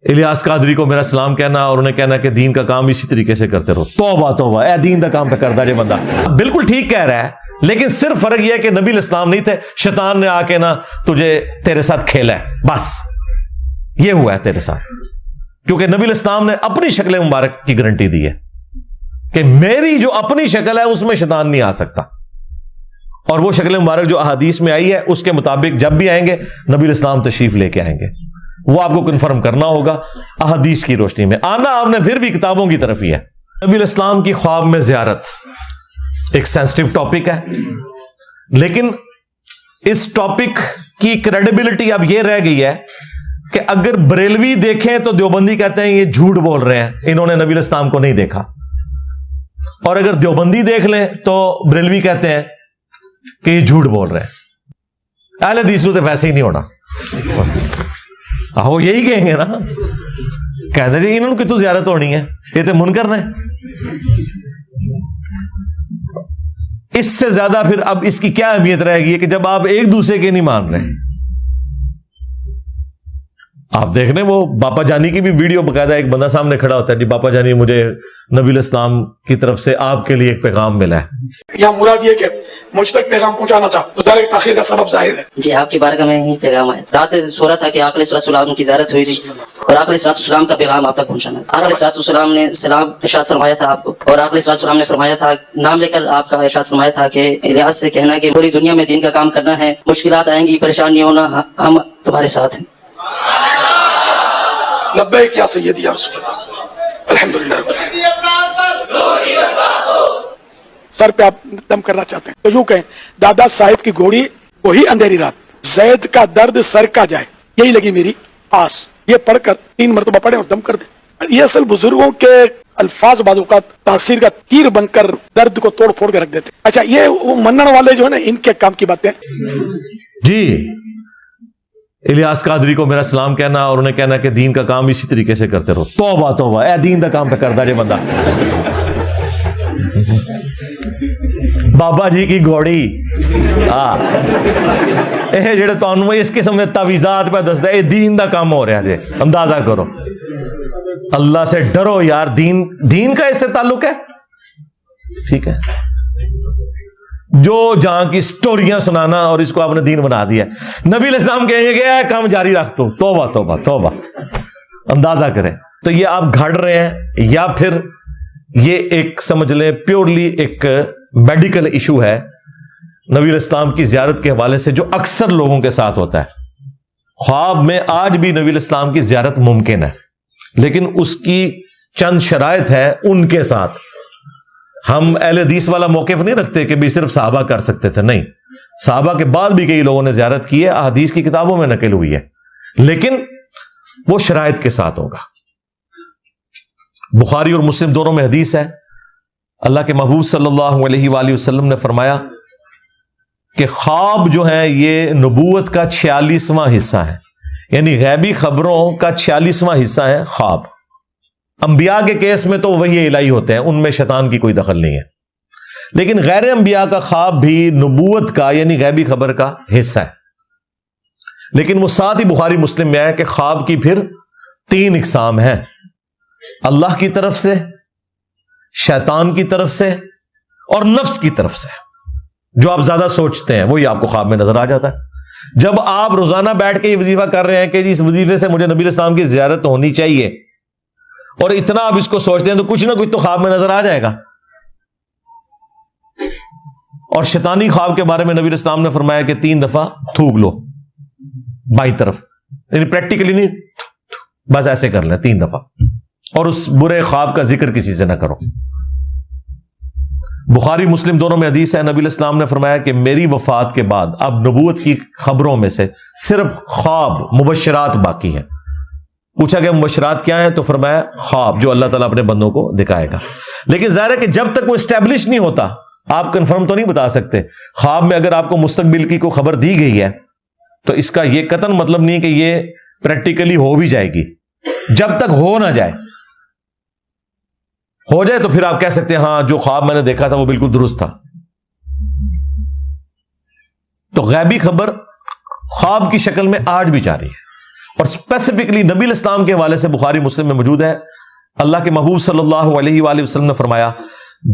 الیاس قادری کو میرا سلام کہنا اور انہیں کہنا کہ دین کا کام اسی طریقے سے کرتے رہو. توبہ توبہ، اے دین کا کام پہ کرتا جے بندہ. بالکل ٹھیک کہہ رہا ہے، لیکن صرف فرق یہ ہے کہ نبی الاسلام نہیں تھے، شیطان نے آ کے نا تیرے ساتھ کھیلا ہے، بس یہ ہوا ہے تیرے ساتھ. کیونکہ نبی الاسلام نے اپنی شکل مبارک کی گارنٹی دی ہے کہ میری جو اپنی شکل ہے اس میں شیطان نہیں آ سکتا، اور وہ شکل مبارک جو احادیث میں آئی ہے اس کے مطابق جب بھی آئیں گے نبی الاسلام تشریف لے کے آئیں گے. وہ آپ کو کنفرم کرنا ہوگا احادیث کی روشنی میں. آنا آپ نے پھر بھی کتابوں کی طرف ہی ہے. نبی الاسلام کی خواب میں زیارت ایک سینسٹیو ٹاپک ہے، لیکن اس ٹاپک کی کریڈیبلٹی اب یہ رہ گئی ہے کہ اگر بریلوی دیکھیں تو دیوبندی کہتے ہیں یہ جھوٹ بول رہے ہیں، انہوں نے نبی الاسلام کو نہیں دیکھا. اور اگر دیوبندی دیکھ لیں تو بریلوی کہتے ہیں کہ یہ جھوٹ بول رہے ہیں. اہل حدیث تو ویسے ہی نہیں ہونا، وہ یہی کہیں گے نا، کہتے جی انہوں کی تو زیارت ہونی ہے، یہ تو منکر ہے. اس سے زیادہ پھر اب اس کی کیا اہمیت رہے گی کہ جب آپ ایک دوسرے کے نہیں مان رہے. آپ دیکھ رہے ہیں وہ باپا جانی کی بھی ویڈیو باقاعدہ ایک بندہ سامنے کھڑا ہوتا ہے، جی باپا جانی مجھے نبی الاسلام کی طرف سے آپ کے لیے ایک پیغام ملا ہے. یا مراد یہ کہ مجھ تک پیغام پہنچانا تھا تو ظاہر تاخیر کا سبب ظاہر ہے. جی آپ کی بارگاہ میں ہی پیغام آیا. رات سو رہا تھا کہ آقا علیہ السلام کی زیارت ہوئی تھی اور آقا علیہ السلام کا پیغام آپ تک پہنچانا تھا. آقا علیہ السلام نے سلام ارشاد فرمایا تھا آپ کو، اور آقا علیہ السلام نے فرمایا تھا، نام لے کر آپ کا ارشاد فرمایا تھا کہ الیاس سے کہنا کہ پوری دنیا میں دین کا کام کرنا ہے، مشکلات آئیں گی، پریشان نہیں ہونا، ہم تمہارے ساتھ ہیں. لبیک یا سیدی یا رسول اللہ. الحمدللہ. سر پہ آپ دم کرنا چاہتے ہیں تو یوں کہیں، دادا صاحب کی گھوڑی وہی اندھیری رات، زید کا درد سر کا جائے، یہی لگی میری آس. یہ پڑھ کر 3 مرتبہ پڑھیں اور دم کر دیں. یہ اصل بزرگوں کے الفاظ بعض اوقات تاثیر کا تیر بن کر درد کو توڑ پھوڑ کے رکھ دیتے. اچھا یہ وہ منن والے جو ہے نا، ان کے کام کی باتیں. جی الیاس قادری کو میرا سلام کہنا اور انہیں کہنا کہ دین کا کام اسی طریقے سے کرتے رہو. توبہ توبہ، اے دین کا کام پہ کرتا جے بندہ. بابا جی کی گھوڑی جڑے تانوں اس قسم کے تعویذات پہ دسدا اے دین دا کام ہو رہا جے. اندازہ کرو، اللہ سے ڈرو یار. دین کا اس سے تعلق ہے، ٹھیک ہے. جو جہاں کی سٹوریاں سنانا اور اس کو آپ نے دین بنا دیا. نبی علیہ السلام کہیں گے کہ اے کام جاری رکھ تو. توبہ توبہ توبہ. اندازہ کریں تو یہ آپ گھڑ رہے ہیں یا پھر یہ ایک سمجھ لیں پیورلی ایک میڈیکل ایشو ہے نبی علیہ السلام کی زیارت کے حوالے سے جو اکثر لوگوں کے ساتھ ہوتا ہے. خواب میں آج بھی نبی علیہ السلام کی زیارت ممکن ہے، لیکن اس کی چند شرائط ہے ان کے ساتھ. ہم اہل حدیث والا موقف نہیں رکھتے کہ بھی صرف صحابہ کر سکتے تھے، نہیں، صحابہ کے بعد بھی کئی لوگوں نے زیارت کی ہے، احادیث کی کتابوں میں نقل ہوئی ہے، لیکن وہ شرائط کے ساتھ ہوگا. بخاری اور مسلم دونوں میں حدیث ہے، اللہ کے محبوب صلی اللہ علیہ وآلہ وسلم نے فرمایا کہ خواب جو ہیں یہ نبوت کا 46واں حصہ ہے، یعنی غیبی خبروں کا 46واں حصہ ہے خواب. انبیاء کے کیس میں تو وحی الہی ہوتے ہیں، ان میں شیطان کی کوئی دخل نہیں ہے، لیکن غیر انبیاء کا خواب بھی نبوت کا یعنی غیبی خبر کا حصہ ہے. لیکن وہ ساتھ ہی بخاری مسلم میں ہے کہ خواب کی پھر 3 اقسام ہیں، اللہ کی طرف سے، شیطان کی طرف سے اور نفس کی طرف سے. جو آپ زیادہ سوچتے ہیں وہی آپ کو خواب میں نظر آ جاتا ہے. جب آپ روزانہ بیٹھ کے یہ وظیفہ کر رہے ہیں کہ جی اس وظیفے سے مجھے نبی علیہ السلام کی زیارت ہونی چاہیے، اور اتنا آپ اس کو سوچتے ہیں تو کچھ نہ کچھ تو خواب میں نظر آ جائے گا. اور شیطانی خواب کے بارے میں نبی علیہ السلام نے فرمایا کہ 3 دفعہ تھوک لو بائیں طرف، یعنی پریکٹیکلی نہیں، بس ایسے کر لیں 3 دفعہ، اور اس برے خواب کا ذکر کسی سے نہ کرو. بخاری مسلم دونوں میں حدیث ہے، نبی علیہ السلام نے فرمایا کہ میری وفات کے بعد اب نبوت کی خبروں میں سے صرف خواب مبشرات باقی ہیں. پوچھا کہ مبشرات کیا ہیں تو فرمایا خواب جو اللہ تعالیٰ اپنے بندوں کو دکھائے گا. لیکن ظاہر ہے کہ جب تک وہ اسٹیبلش نہیں ہوتا آپ کنفرم تو نہیں بتا سکتے. خواب میں اگر آپ کو مستقبل کی کوئی خبر دی گئی ہے تو اس کا یہ قطعاً مطلب نہیں کہ یہ پریکٹیکلی ہو بھی جائے گی. جب تک ہو نہ جائے، ہو جائے تو پھر آپ کہہ سکتے ہیں ہاں جو خواب میں نے دیکھا تھا وہ بالکل درست تھا. تو غیبی خبر خواب کی شکل میں آج بھی جاری ہے. اور اسپیسیفکلی نبی الاسلام کے حوالے سے بخاری مسلم میں موجود ہے. اللہ کے محبوب صلی اللہ علیہ وآلہ وسلم نے فرمایا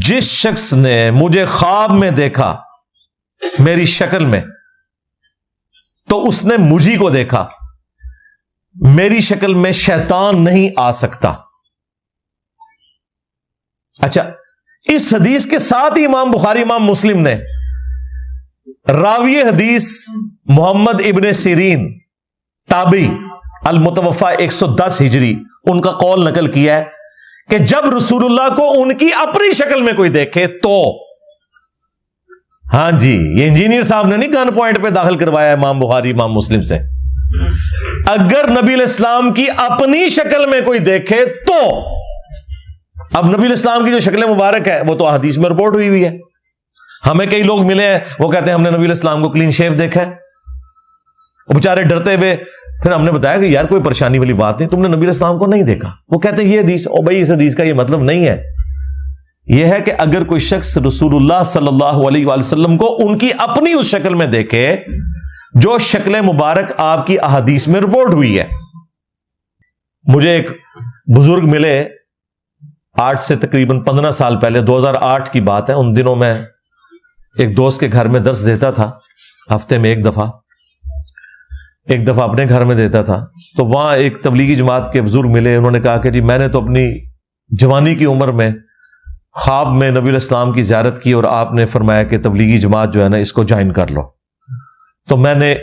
جس شخص نے مجھے خواب میں دیکھا میری شکل میں تو اس نے مجھی کو دیکھا, میری شکل میں شیطان نہیں آ سکتا. اچھا, اس حدیث کے ساتھ ہی امام بخاری امام مسلم نے راوی حدیث محمد ابن سیرین تابعی المتوفا 110 ہجری ان کا قول نقل کیا ہے کہ جب رسول اللہ کو ان کی اپنی شکل میں کوئی دیکھے تو, ہاں جی, یہ انجینئر صاحب نے نہیں گن پوائنٹ پہ داخل کروایا امام بخاری امام مسلم سے, اگر نبی الاسلام کی اپنی شکل میں کوئی دیکھے تو. اب نبی الاسلام کی جو شکل مبارک ہے وہ تو احادیث میں رپورٹ ہوئی ہے. ہمیں کئی لوگ ملے ہیں وہ کہتے ہیں ہم نے نبی الاسلام کو کلین شیو دیکھا ہے, وہ بیچارے ڈرتے ہوئے, پھر ہم نے بتایا کہ یار کوئی پریشانی والی بات نہیں, تم نے نبی الاسلام کو نہیں دیکھا. وہ کہتے ہیں یہ حدیث, او بھائی اس حدیث کا یہ مطلب نہیں ہے. یہ ہے کہ اگر کوئی شخص رسول اللہ صلی اللہ علیہ وآلہ وسلم کو ان کی اپنی اس شکل میں دیکھے جو شکل مبارک آپ کی احادیث میں رپورٹ ہوئی ہے. مجھے ایک بزرگ ملے آج سے تقریباً 15 سال پہلے, 2008 کی بات ہے. ان دنوں میں ایک دوست کے گھر میں درس دیتا تھا, ہفتے میں ایک دفعہ اپنے گھر میں دیتا تھا. تو وہاں ایک تبلیغی جماعت کے بزرگ ملے, انہوں نے کہا کہ جی میں نے تو اپنی جوانی کی عمر میں خواب میں نبی الاسلام کی زیارت کی اور آپ نے فرمایا کہ تبلیغی جماعت جو ہے نا اس کو جوائن کر لو. تو میں نے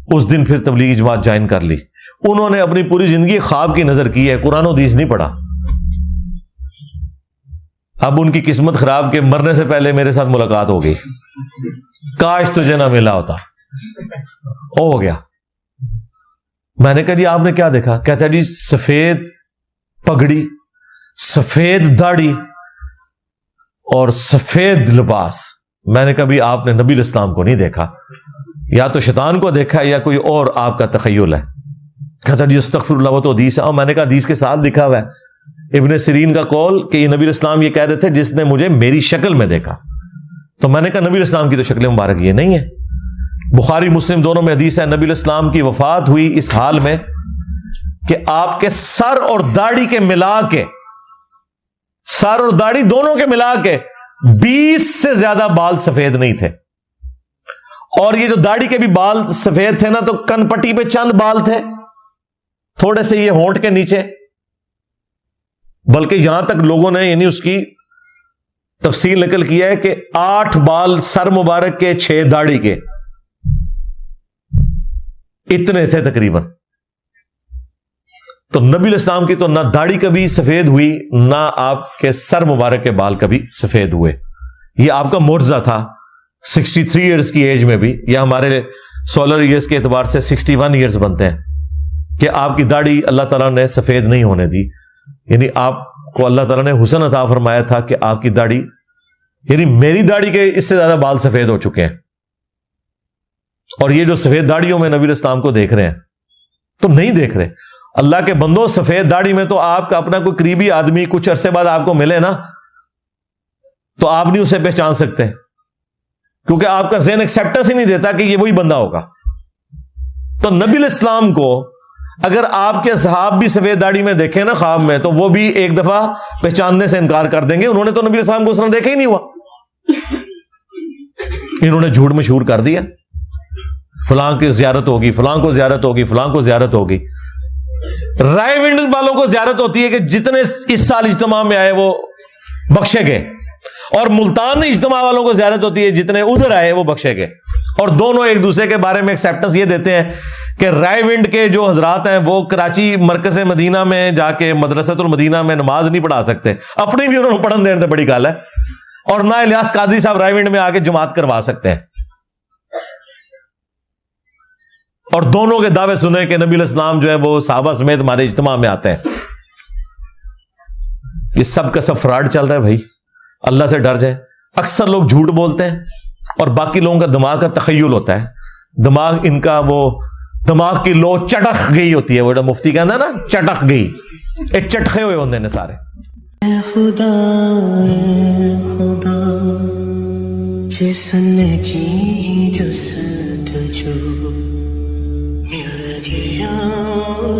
اس دن پھر تبلیغی جماعت جوائن کر لی. انہوں نے اپنی پوری زندگی خواب کی نظر کی ہے, قرآن و حدیث نہیں پڑھا. اب ان کی قسمت خراب کے مرنے سے پہلے میرے ساتھ ملاقات ہو گئی, کاش تجھے نہ ملا ہوتا. ہو گیا. میں نے کہا جی آپ نے کیا دیکھا؟ کہتا ہے جی سفید پگڑی, سفید داڑھی اور سفید لباس. میں نے کہا بھی آپ نے نبی الاسلام کو نہیں دیکھا, یا تو شیطان کو دیکھا یا کوئی اور آپ کا تخیل ہے. کہتا جی استغفر اللہ, وہ تو حدیث ہے. اور میں نے کہا حدیث کے ساتھ لکھا ہوا ہے ابن سیرین کا قول کہ یہ نبی الاسلام یہ کہہ رہے تھے جس نے مجھے میری شکل میں دیکھا. تو میں نے کہا نبی الاسلام کی تو شکل مبارک یہ نہیں ہے. بخاری مسلم دونوں میں حدیث ہے نبی الاسلام کی وفات ہوئی اس حال میں کہ آپ کے سر اور داڑھی کے ملا کے, سر اور داڑھی دونوں کے ملا کے 20 سے زیادہ بال سفید نہیں تھے. اور یہ جو داڑھی کے بھی بال سفید تھے نا تو کن پٹی پہ چند بال تھے, تھوڑے سے یہ ہونٹ کے نیچے, بلکہ یہاں تک لوگوں نے یعنی اس کی تفصیل نقل کیا ہے کہ 8 بال سر مبارک کے, 6 داڑھی کے, اتنے تھے تقریباً. تو نبی الاسلام کی تو نہ داڑھی کبھی سفید ہوئی نہ آپ کے سر مبارک کے بال کبھی سفید ہوئے. یہ آپ کا معجزہ تھا 63 ایئرز کی ایج میں بھی, یا ہمارے سولر ایئرز کے اعتبار سے 61 ایئرز بنتے ہیں, کہ آپ کی داڑھی اللہ تعالیٰ نے سفید نہیں ہونے دی. یعنی آپ کو اللہ تعالیٰ نے حسن عطا فرمایا تھا کہ آپ کی داڑھی, یعنی میری داڑھی کے اس سے زیادہ بال سفید ہو چکے ہیں. اور یہ جو سفید داڑھیوں میں نبی الاسلام کو دیکھ رہے ہیں تو نہیں دیکھ رہے. اللہ کے بندوں, سفید داڑھی میں تو آپ کا اپنا کوئی قریبی آدمی کچھ عرصے بعد آپ کو ملے نا تو آپ نہیں اسے پہچان سکتے, کیونکہ آپ کا ذہن ایکسیپٹنس ہی نہیں دیتا کہ یہ وہی بندہ ہوگا. تو نبی الاسلام کو اگر آپ کے اصحاب بھی سفید داڑھی میں دیکھیں نا خواب میں, تو وہ بھی ایک دفعہ پہچاننے سے انکار کر دیں گے. انہوں نے تو نبی الاسلام کو اس طرح دیکھا ہی نہیں ہوا, انہوں نے جھوٹ مشہور کر دیا, فلاں کی زیارت ہوگی, فلاں کو زیارت ہوگی, فلاں کو زیارت ہوگی. رائے ونڈ والوں کو زیارت ہوتی ہے کہ جتنے اس سال اجتماع میں آئے وہ بخشے گئے, اور ملتان اجتماع والوں کو زیارت ہوتی ہے جتنے ادھر آئے وہ بخشے گئے. اور دونوں ایک دوسرے کے بارے میں ایکسیپٹنس یہ دیتے ہیں کہ رائے ونڈ کے جو حضرات ہیں وہ کراچی مرکز مدینہ میں جا کے مدرسۃ المدینہ میں نماز نہیں پڑھا سکتے, اپنی بھی انہوں نے پڑھن دینے بڑی گال ہے. اور نہ الیاس قادری صاحب رائے ونڈ میں آ کے جماعت کروا سکتے ہیں. اور دونوں کے دعوے سنے کہ نبی الاسلام جو ہے وہ صحابہ سمیت ہمارے اجتماع میں آتے ہیں. یہ سب کا سب فراڈ چل رہا ہے بھائی, اللہ سے ڈر جائے. اکثر لوگ جھوٹ بولتے ہیں اور باقی لوگوں کا دماغ کا تخیل ہوتا ہے. دماغ ان کا وہ دماغ کی لو چٹک گئی ہوتی ہے, وہ مفتی کہتا ہے نا چٹک گئی, ایک چٹکے ہوئے ہوتے ہیں سارے. اے خدا جس نے کی جستجو مل گئی.